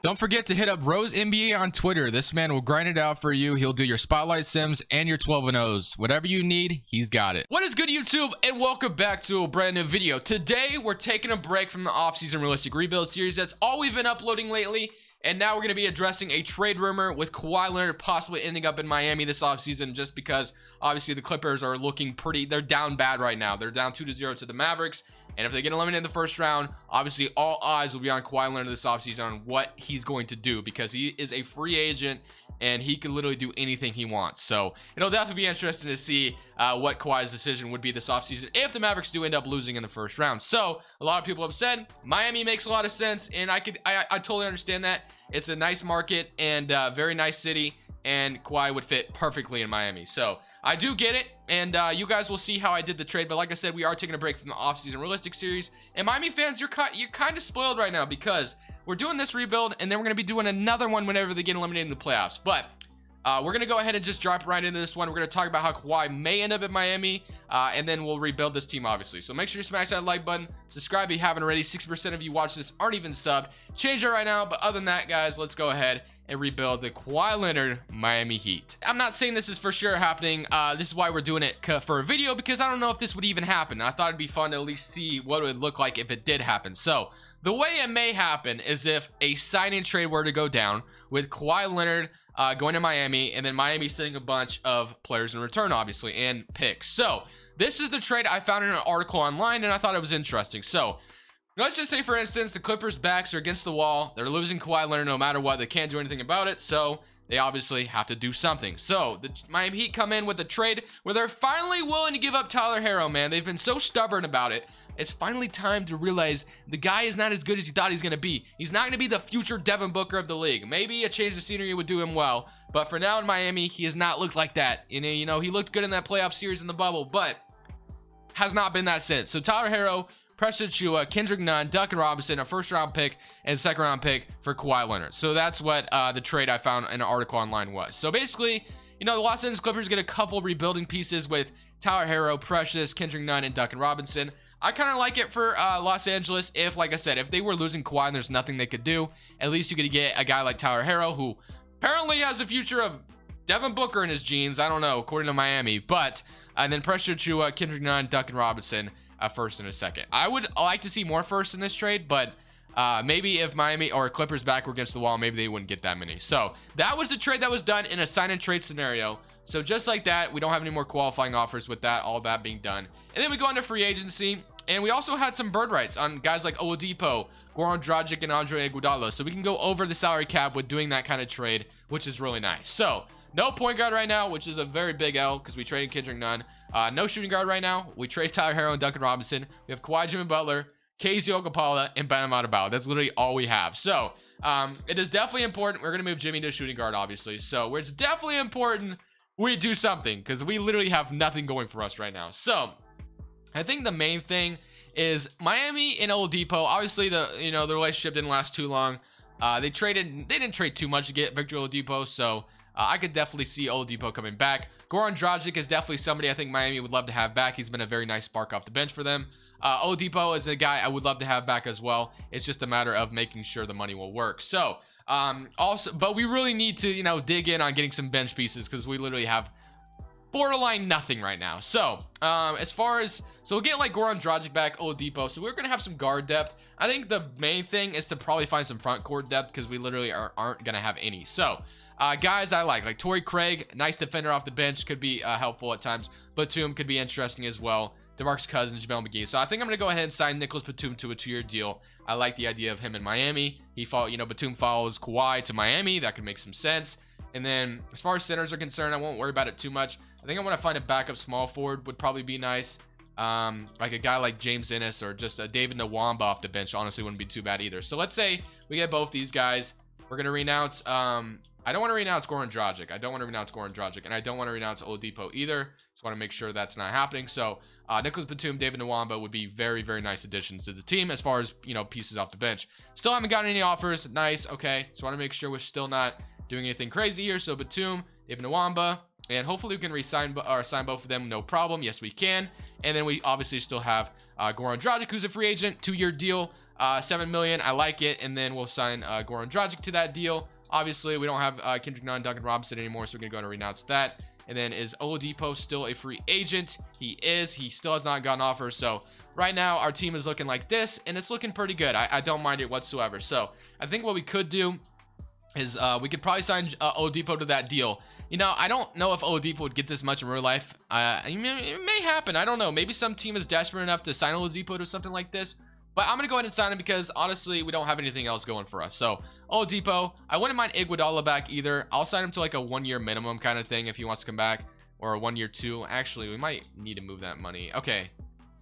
Don't forget to hit up Rose NBA on Twitter. This man will grind it out for you. He'll do your spotlight sims and your 12 and O's. Whatever you need, he's got it. What is good, YouTube? And welcome back to a brand new video. Today, we're taking a break from the offseason realistic rebuild series. That's all we've been uploading lately. And now we're going to be addressing a trade rumor with Kawhi Leonard possibly ending up in Miami this offseason, just because obviously the Clippers are looking pretty, they're down bad right now. They're down 2-0 to the Mavericks. And if they get eliminated in the first round, obviously all eyes will be on Kawhi Leonard this offseason on what he's going to do, because he is a free agent and he can literally do anything he wants. So it'll definitely be interesting to see what Kawhi's decision would be this offseason if the Mavericks do end up losing in the first round. So a lot of people have said Miami makes a lot of sense, and I totally understand that. It's a nice market and very nice city, and Kawhi would fit perfectly in Miami. So I do get it, and you guys will see how I did the trade. But like I said, we are taking a break from the offseason realistic series. And Miami fans, you're kind of spoiled right now, because we're doing this rebuild, and then we're going to be doing another one whenever they get eliminated in the playoffs. But we're going to go ahead and just drop right into this one. We're going to talk about how Kawhi may end up in Miami, and then we'll rebuild this team, obviously. So make sure you smash that like button. Subscribe if you haven't already. 60% of you watch this aren't even subbed. Change it right now. But other than that, guys, let's go ahead and rebuild the Kawhi Leonard Miami Heat. I'm not saying this is for sure happening. This is why we're doing it for a video, because I don't know if this would even happen. I thought it'd be fun to at least see what it would look like if it did happen. So the way it may happen is if a sign-in trade were to go down with Kawhi Leonard going to Miami, and then Miami sending a bunch of players in return, obviously, and picks. So this is the trade I found in an article online, and I thought it was interesting. So let's just say, for instance, the Clippers' backs are against the wall. They're losing Kawhi Leonard no matter what. They can't do anything about it, so they obviously have to do something. So the Miami Heat come in with a trade where they're finally willing to give up Tyler Herro, man. They've been so stubborn about it. It's finally time to realize the guy is not as good as he thought he's going to be. He's not going to be the future Devin Booker of the league. Maybe a change of scenery would do him well, but for now in Miami, he has not looked like that. You know, he looked good in that playoff series in the bubble, but has not been that since. So Tyler Herro, Preston Chua, Kendrick Nunn, Duncan Robinson, a first-round pick, and second-round pick for Kawhi Leonard. So that's what the trade I found in an article online was. So basically, you know, the Los Angeles Clippers get a couple rebuilding pieces with Tyler Herro, Precious, Kendrick Nunn, and Duncan Robinson. I kind of like it for Los Angeles if, like I said, if they were losing Kawhi and there's nothing they could do, at least you could get a guy like Tyler Herro, who apparently has the future of Devin Booker in his jeans. I don't know, according to Miami. But, and then Preston Chua, Kendrick Nunn, Duncan Robinson, a first and a second. I would like to see more firsts in this trade, but maybe if Miami or Clippers back were against the wall, maybe they wouldn't get that many. So that was the trade that was done in a sign and trade scenario. So just like that, we don't have any more qualifying offers with that, all that being done. And then we go into free agency, and we also had some bird rights on guys like Oladipo, Goran Dragic, and Andre Iguodala. So we can go over the salary cap with doing that kind of trade, which is really nice. So no point guard right now, which is a very big L because we traded Kendrick Nunn. No shooting guard right now. We trade Tyler Herro and Duncan Robinson. We have Kawhi, Jimmy Butler, KZ Okapala, and Bam Adebayo. That's literally all we have. So it is definitely important. We're going to move Jimmy to shooting guard, obviously. So it's definitely important we do something, because we literally have nothing going for us right now. So I think the main thing is Miami and Oladipo. Obviously, the relationship didn't last too long. They didn't trade too much to get Victor Oladipo, so I could definitely see Oladipo coming back. Goran Dragic is definitely somebody I think Miami would love to have back. He's been a very nice spark off the bench for them. Oladipo is a guy I would love to have back as well. It's just a matter of making sure the money will work. So but we really need to dig in on getting some bench pieces, because we literally have borderline nothing right now. So we'll get like Goran Dragic back, Oladipo. So we're gonna have some guard depth. I think the main thing is to probably find some front court depth, because we literally aren't gonna have any. So guys I like Torrey Craig, nice defender off the bench, could be helpful at times. Batum could be interesting as well. DeMarcus Cousins, JaVale McGee. So I think I'm going to go ahead and sign Nicholas Batum to a 2-year deal. I like the idea of him in Miami. Batum follows Kawhi to Miami. That could make some sense. And then as far as centers are concerned, I won't worry about it too much. I think I want to find a backup small forward would probably be nice. Like a guy like James Ennis or just a David Nwamba off the bench. Honestly, wouldn't be too bad either. So let's say we get both these guys. We're going to renounce. I don't want to renounce Goran Dragic. And I don't want to renounce Oladipo either. Just want to make sure that's not happening. So Nicholas Batum, David Nwamba would be very, very nice additions to the team as far as, pieces off the bench. Still haven't gotten any offers. Nice. Okay. Just want to make sure we're still not doing anything crazy here. So Batum, David Nwamba, and hopefully we can sign both of them. No problem. Yes, we can. And then we obviously still have Goran Dragic, who's a free agent, 2-year deal. $7 million. I like it. And then we'll sign Goran Dragic to that deal. Obviously, we don't have Kendrick Nunn, Duncan Robinson anymore, so we're going to go and renounce that. And then is Oladipo still a free agent? He is. He still has not gotten offers. So right now, our team is looking like this, and it's looking pretty good. I don't mind it whatsoever. So I think what we could do is we could probably sign Oladipo to that deal. You know, I don't know if Oladipo would get this much in real life. It may happen. I don't know. Maybe some team is desperate enough to sign Oladipo to something like this. But I'm going to go ahead and sign him because, honestly, we don't have anything else going for us. So, Oladipo, I wouldn't mind Iguodala back either. I'll sign him to like a 1-year minimum kind of thing if he wants to come back. Or a 1-year 2. Actually, we might need to move that money. Okay.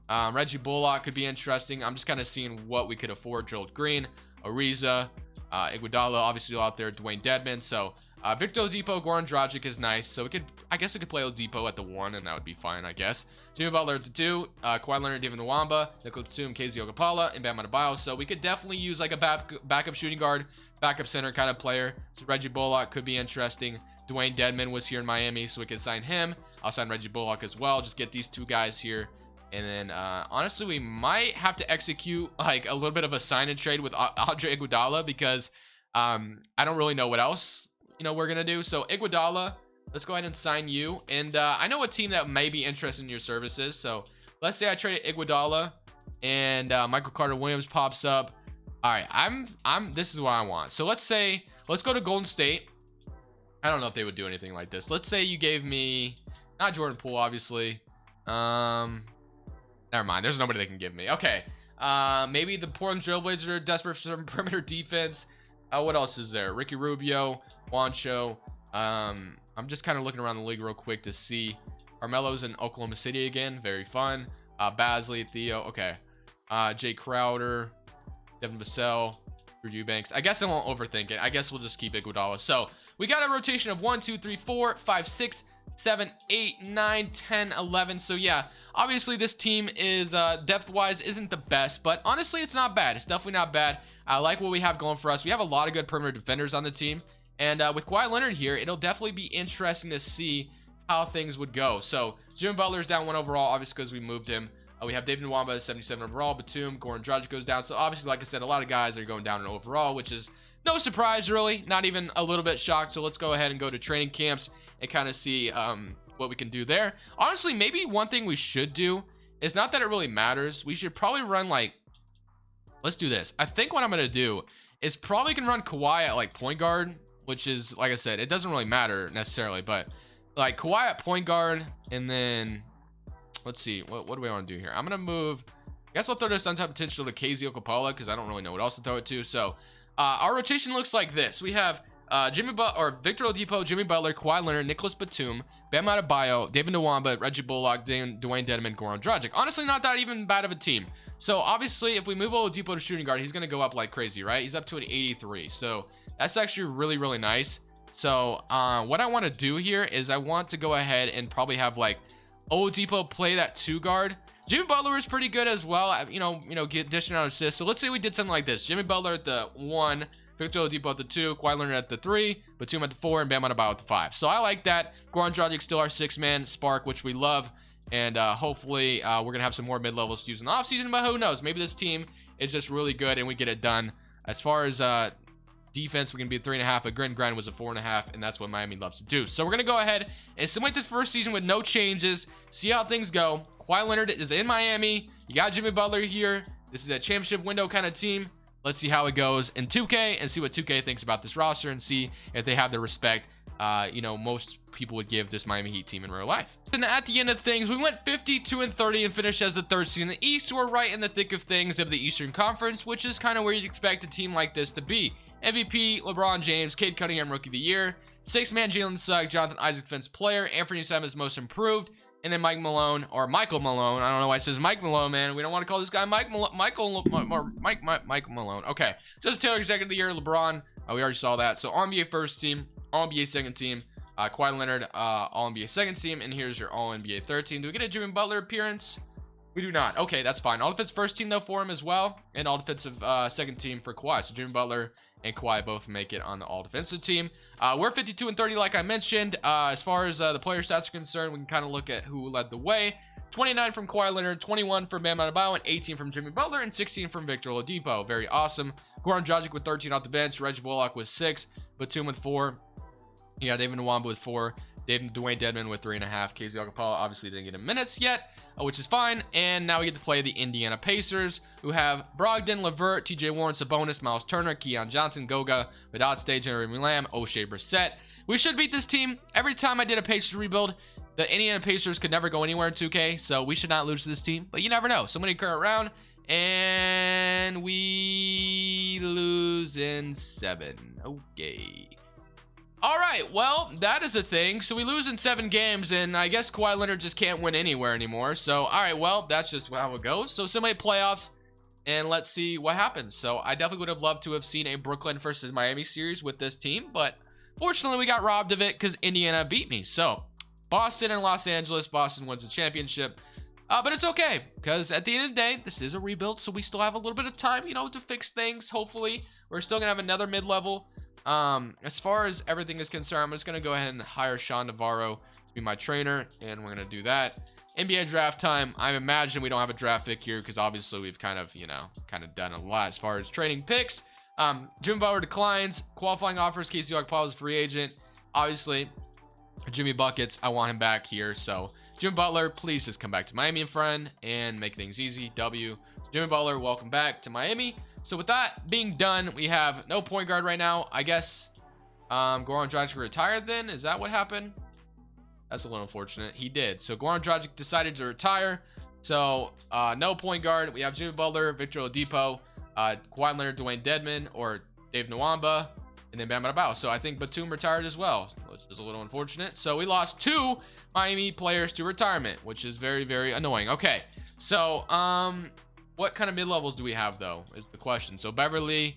Reggie Bullock could be interesting. I'm just kind of seeing what we could afford. Gerald Green, Ariza, Iguodala, obviously out there, Dwayne Dedmon. So, Victor Oladipo, Goran Dragic is nice. So I guess we could play Oladipo at the 1, and that would be fine, I guess. Jimmy Butler at the 2, Kawhi Leonard, David Nwaba, Nicolas Batum, KZ Okapala, and Bam Adebayo. So we could definitely use like a backup shooting guard, backup center kind of player. So Reggie Bullock could be interesting. Dwayne Dedmon was here in Miami, so we could sign him. I'll sign Reggie Bullock as well. Just get these 2 guys here. And then, honestly, we might have to execute like a little bit of a sign and trade with Andre Iguodala because I don't really know what else we're gonna do. So Iguodala, let's go ahead and sign you. And I know a team that may be interested in your services. So let's say I traded Iguodala and Michael Carter Williams pops up. All right, this is what I want. So let's go to Golden State. I don't know if they would do anything like this. Let's say you gave me not Jordan Poole, obviously. Never mind. There's nobody they can give me. Okay. Maybe the Portland Trailblazers are desperate for some perimeter defense. What else is there? Ricky Rubio, Juancho. I'm just kind of looking around the league real quick to see. Carmelo's in Oklahoma City again. Very fun. Basley, Theo. Okay. Jay Crowder, Devin Vassell, Drew Eubanks. I guess I won't overthink it. I guess we'll just keep Iguodala. So we got a rotation of 1, 2, 3, 4, 5, 6, 7, 8, 9, 10, 11. So yeah, obviously this team is depth-wise isn't the best, but honestly it's not bad. It's definitely not bad. I like what we have going for us. We have a lot of good perimeter defenders on the team, and with Kawhi Leonard here, it'll definitely be interesting to see how things would go. So Jimmy Butler's down 1 overall, obviously because we moved him. We have David Nwaba 77 overall. Batum, Goran Dragic goes down. So obviously, like I said, a lot of guys are going down in overall, which is no surprise, really. Not even a little bit shocked. So let's go ahead and go to training camps and kind of see what we can do there. Honestly, maybe one thing we should do is, not that it really matters, we should probably run like, let's do this. I think what I'm going to do is probably can run Kawhi at like point guard, which is, like I said, it doesn't really matter necessarily, but like Kawhi at point guard, and then let's see, what do we want to do here? I'm going to move, I guess I'll throw this untapped potential to KZ Okapala because I don't really know what else to throw it to. So our rotation looks like this. We have Victor Oladipo, Jimmy Butler, Kawhi Leonard, Nicolas Batum, Bam Adebayo, David Nwaba, Reggie Bullock, Dwayne Dedmon, Goran Dragic. Honestly, not that even bad of a team. So obviously, if we move Oladipo to shooting guard, he's going to go up like crazy, right? He's up to an 83. So that's actually really, really nice. So what I want to do here is I want to go ahead and probably have like Oladipo play that 2 guard. Jimmy Butler is pretty good as well, get dishing out assists. So let's say we did something like this: Jimmy Butler at the 1, Victor Oladipo at the 2, Kawhi Leonard at the 3, Batum at the 4, and Bam Adebayo at the 5. So I like that. Goran Dragic still our 6-man spark, which we love, and hopefully we're gonna have some more mid-levels to use in the offseason. But who knows? Maybe this team is just really good and we get it done. As far as defense, we can be a 3.5, but grit and grind was a 4.5, and that's what Miami loves to do. So we're gonna go ahead and simulate this first season with no changes, see how things go. Kawhi Leonard is in Miami. You got Jimmy Butler here. This is a championship window kind of team. Let's see how it goes in 2K and see what 2K thinks about this roster and see if they have the respect most people would give this Miami Heat team in real life. And at the end of things, we went 52-30 and finished as the 3rd seed in the East. We're right in the thick of things of the Eastern Conference, which is kind of where you'd expect a team like this to be. MVP, LeBron James, Cade Cunningham, Rookie of the Year. 6-man, Jalen Suggs, Jonathan Isaac, Defensive Player. Anthony Simons, Most Improved. And then Michael Malone. I don't know why it says Mike Malone, man. We don't want to call this guy Michael Malone. Okay. Justin Taylor, Executive of the Year. LeBron. We already saw that. So All-NBA first team. All-NBA second team. Kawhi Leonard, All-NBA second team. And here's your All-NBA third team. Do we get a Jimmy Butler appearance? We do not. Okay, that's fine. All defensive first team, though, for him as well. And all defensive second team for Kawhi. So Jimmy Butler and Kawhi both make it on the all-defensive team. We're 52-30, like I mentioned. As far as the player stats are concerned, we can kind of look at who led the way. 29 from Kawhi Leonard, 21 from Bam Adebayo, and 18 from Jimmy Butler, and 16 from Victor Oladipo. Very awesome. Goran Dragic with 13 off the bench, Reggie Bullock with 6, Batum with 4. Yeah, David Nwaba with 4. Dwayne Dedmon with 3.5. KZ Okpala obviously didn't get him minutes yet, which is fine. And now we get to play the Indiana Pacers, who have Brogdon, LeVert, TJ Warren, Sabonis, Miles Turner, Keon Johnson, Goga, Vedat Stage, Jeremy Lamb, O'Shea Brissett. We should beat this team. Every time I did a Pacers rebuild, the Indiana Pacers could never go anywhere in 2K, so we should not lose to this team. But you never know. Somebody current round, and we lose in 7. Okay. All right, well, that is a thing. So we lose in 7 games, and I guess Kawhi Leonard just can't win anywhere anymore. So, all right, well, that's just how it goes. So simulate playoffs, and let's see what happens. So I definitely would have loved to have seen a Brooklyn versus Miami series with this team, but fortunately we got robbed of it because Indiana beat me. So Boston and Los Angeles, Boston wins the championship. But it's okay, because at the end of the day, this is a rebuild, so we still have a little bit of time, you know, to fix things. Hopefully, we're still going to have another mid-level. As far as everything is concerned, I'm just going to go ahead and hire Sean Navarro to be my trainer, and we're going to do that. NBA draft time. I imagine we don't have a draft pick here, because obviously we've kind of done a lot as far as trading picks. Jimmy Butler declines. Qualifying offers. Casey Okpala is a free agent. Obviously, Jimmy Buckets, I want him back here, so Jimmy Butler, please just come back to Miami, friend, and make things easy. W. Jimmy Butler, welcome back to Miami. So with that being done, we have no point guard right now. I guess Goran Dragic retired then? Is that what happened? That's a little unfortunate. He did. So Goran Dragic decided to retire. So no point guard. We have Jimmy Butler, Victor Oladipo, Kawhi Leonard, Dwayne Dedmon, or Dave Nwaba, and then Bam Adebayo. So I think Batum retired as well, which is a little unfortunate. So we lost 2 Miami players to retirement, which is very, very annoying. Okay, so what kind of mid-levels do we have, though, is the question. So Beverly,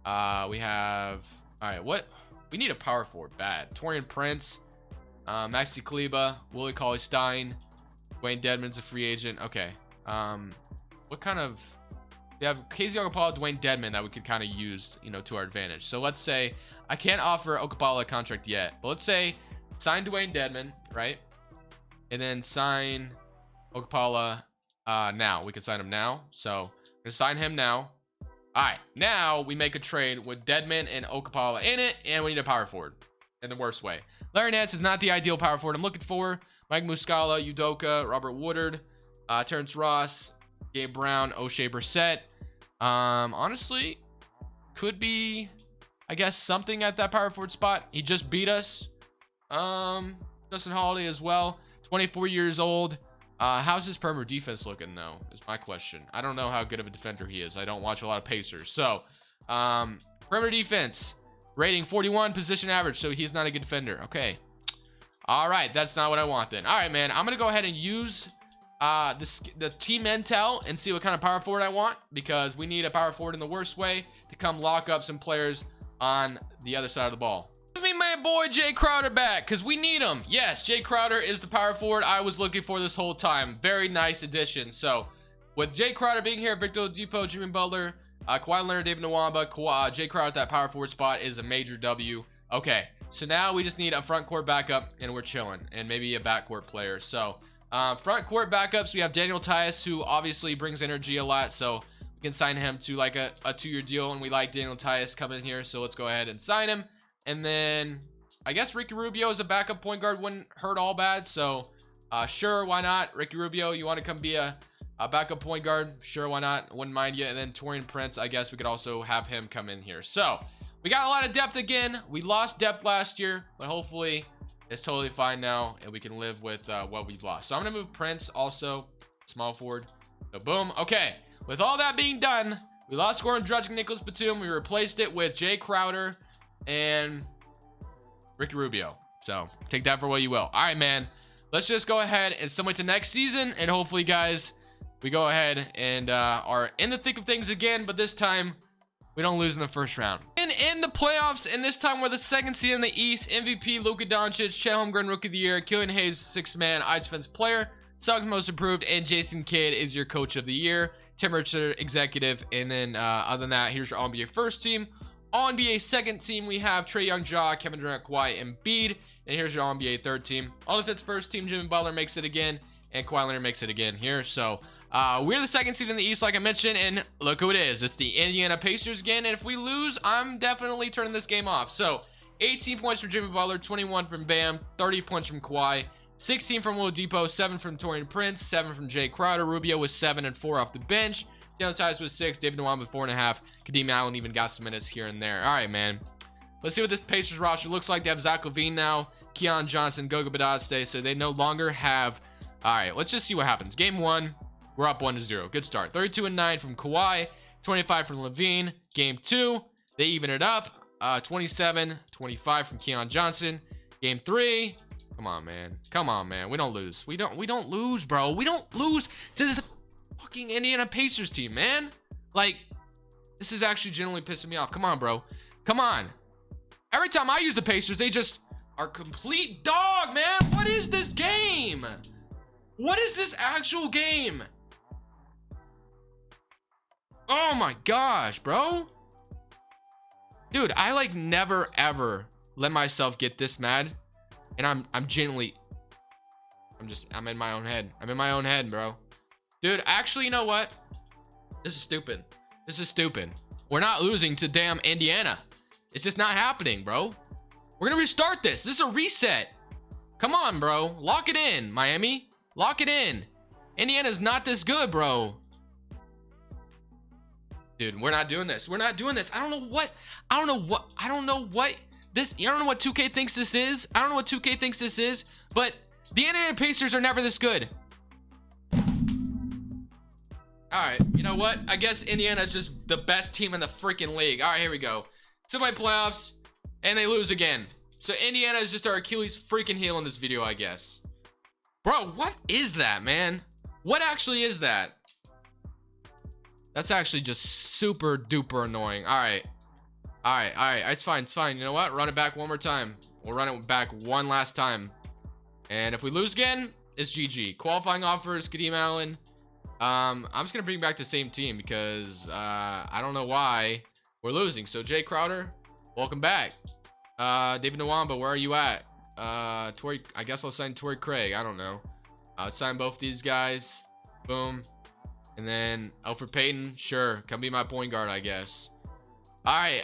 we have, all right, what? We need a power forward, bad. Torian Prince, Maxi Kleber, Willie Cauley-Stein, Dwayne Dedmon's a free agent. Okay, what kind of, we have KZ Okpala, Dwayne Dedmon that we could kind of use, you know, to our advantage. So let's say, I can't offer Okpala a contract yet, but let's say sign Dwayne Dedmon, right? And then sign Okpala now. We can sign him now. So we're gonna sign him now. All right, now we make a trade with Dedmon and Okpala in it, and we need a power forward in the worst way. Larry Nance is not the ideal power forward I'm looking for. Mike Muscala, Udoka, Robert Woodard, Terrence Ross, Gabe Brown, O'Shea Brissett. Honestly, could be, I guess, something at that power forward spot. He just beat us. Justin Holiday as well, 24 years old. How's his perimeter defense looking, though, is my question. I don't know how good of a defender he is. I don't watch a lot of Pacers. So, perimeter defense, rating 41, position average, so he's not a good defender. Okay. All right, that's not what I want then. All right, man, I'm going to go ahead and use the team intel and see what kind of power forward I want, because we need a power forward in the worst way to come lock up some players on the other side of the ball. Give me my boy Jay Crowder back, because we need him. Yes, Jay Crowder is the power forward I was looking for this whole time. Very nice addition. So with Jay Crowder being here, Victor Oladipo, Jimmy Butler, Kawhi Leonard, David Nwaba, Jay Crowder at that power forward spot is a major W. Okay, so now we just need a front court backup, and we're chilling, and maybe a backcourt player. So front court backups, we have Daniel Tice, who obviously brings energy a lot, so we can sign him to like a 2-year deal, and we like Daniel Tice coming here, so let's go ahead and sign him. And then I guess Ricky Rubio as a backup point guard wouldn't hurt all bad, so sure, why not? Ricky Rubio, you want to come be a backup point guard? Sure, why not? Wouldn't mind you. And then Torian Prince, I guess we could also have him come in here. So we got a lot of depth again. We lost depth last year, but hopefully it's totally fine now, and we can live with what we've lost. So I'm gonna move Prince also, small forward. So boom. Okay, with all that being done, we lost Goran Dragic, Nicholas Batum. We replaced it with Jay Crowder and Ricky Rubio. So take that for what you will. All right, man, let's just go ahead and submit to next season, and hopefully, guys, we go ahead and are in the thick of things again, but this time we don't lose in the first round. And in the playoffs, and this time we're the 2nd seed in the East. MVP Luka Doncic, Chet Holmgren Rookie of the Year, Killian Hayes 6th man Ice Defense Player, Suggs Most Improved, and Jason Kidd is your Coach of the Year. Tim Richard Executive. And then other than that, here's your All-NBA first team. All-NBA second team, we have Trae Young, Ja, Kevin Durant, Kawhi, and Embiid. And here's your All-NBA third team. All-Defense first team, Jimmy Butler makes it again. and Kawhi Leonard makes it again here. So we're the second seed in the East, like I mentioned, and look who it is. It's the Indiana Pacers again, and if we lose, I'm definitely turning this game off. So 18 points from Jimmy Butler, 21 from Bam, 30 points from Kawhi, 16 from Oladipo, 7 from Taurean Prince, 7 from Jay Crowder. Rubio was 7 and 4 off the bench. Daniel Tice was 6, David Nwaba with 4.5. Kadeem Allen even got some minutes here and there. All right, man. Let's see what this Pacers roster looks like. They have Zach LaVine now, Keon Johnson, Goga Badadze, so they no longer have. All right, let's just see what happens. Game 1, we're up 1-0. Good start. 32-9 from Kawhi, 25 from LaVine. Game 2, they even it up. 27-25 from Keon Johnson. Game 3, come on, man. Come on, man. We don't lose. We don't lose, bro. We don't lose to this fucking Indiana Pacers team, man. Like, this is actually genuinely pissing me off. Come on, bro. Come on. Every time I use the Pacers, they just are complete dog, man. What is this game? What is this actual game? Oh my gosh, bro. Dude, I like never ever let myself get this mad. And I'm genuinely I'm in my own head. I'm in my own head, bro. Dude, actually, you know what? This is stupid. This is stupid. We're not losing to damn Indiana. It's just not happening, bro. We're gonna restart this. This is a reset. Come on, bro. Lock it in, Miami. Lock it in. Indiana's not this good, bro. Dude, we're not doing this. We're not doing this. I don't know what this, I don't know what 2K thinks this is. I don't know what 2K thinks this is, but the Indiana Pacers are never this good. All right, you know what? I guess Indiana's just the best team in the freaking league. All right, here we go. Semi-playoffs, and they lose again. So Indiana is just our Achilles freaking heel in this video, I guess. Bro, what is that, man? What actually is that? That's actually just super duper annoying. All right. It's fine. It's fine. You know what? Run it back one more time. We'll run it back one last time. And if we lose again, it's GG. Qualifying offers, Kadeem Allen. I'm just going to bring back the same team because I don't know why we're losing. So Jay Crowder, welcome back. David Nwaba, where are you at? Torrey, I guess I'll sign Torrey Craig. I don't know. I'll sign both these guys. Boom. And then Elfrid Payton, sure, come be my point guard, I guess. All right,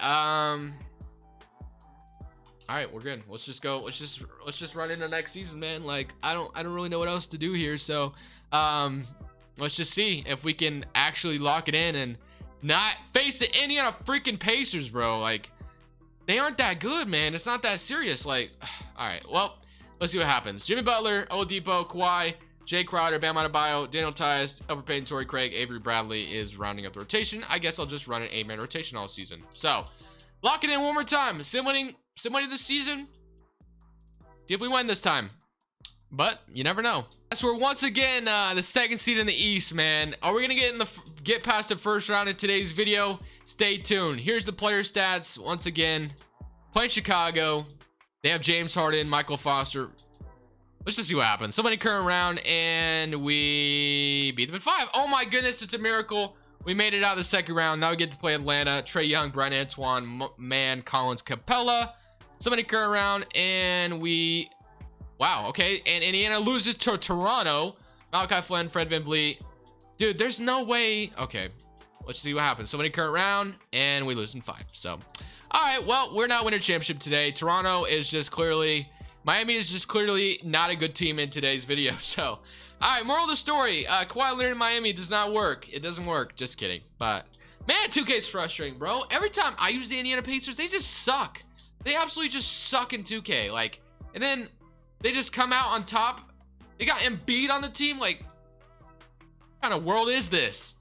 we're good. Let's just go. Let's just run into next season, man. Like I don't really know what else to do here. So let's just see if we can actually lock it in and not face the Indiana freaking Pacers, bro. Like they aren't that good, man. It's not that serious. Like, all right, well, let's see what happens. Jimmy Butler, Oladipo, Kawhi, Jay Crowder, Bam Adebayo, Daniel Tice, Elfrid Payton, Torrey Craig, Avery Bradley is rounding up the rotation. I guess I'll just run an 8-man rotation all season. So, lock it in one more time. Sim winning this season. See if we win this time. But you never know. That's where once again the second seed in the East, man. Are we gonna get past the first round in today's video? Stay tuned. Here's the player stats once again. Playing Chicago. They have James Harden, Michael Foster. Let's just see what happens. Somebody current round, and we beat them in 5. Oh my goodness, it's a miracle. We made it out of the second round. Now we get to play Atlanta. Trae Young, Brian Antoine, Mann, Collins, Capella. Somebody current round, and we... Wow, okay. And Indiana loses to Toronto. Malachi Flynn, Fred VanVleet. Dude, there's no way... Okay, let's see what happens. Somebody current round, and we lose in 5. So, all right, well, we're not winning a championship today. Toronto is just clearly... Miami is just clearly not a good team in today's video. So, all right, moral of the story. Kawhi Leonard in Miami does not work. It doesn't work. Just kidding. But, man, 2K is frustrating, bro. Every time I use the Indiana Pacers, they just suck. They absolutely just suck in 2K. Like, and then they just come out on top. They got Embiid on the team. Like, what kind of world is this?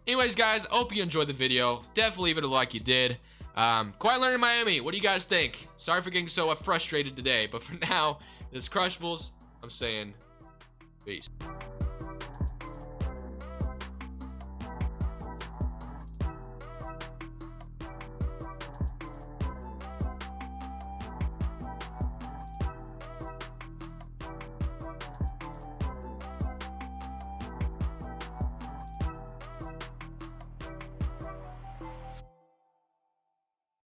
Anyways, guys, I hope you enjoyed the video. Definitely leave it a like you did. Kawhi Leonard in Miami, what do you guys think? Sorry for getting so frustrated today, but for now, this is Crushables. I'm saying peace.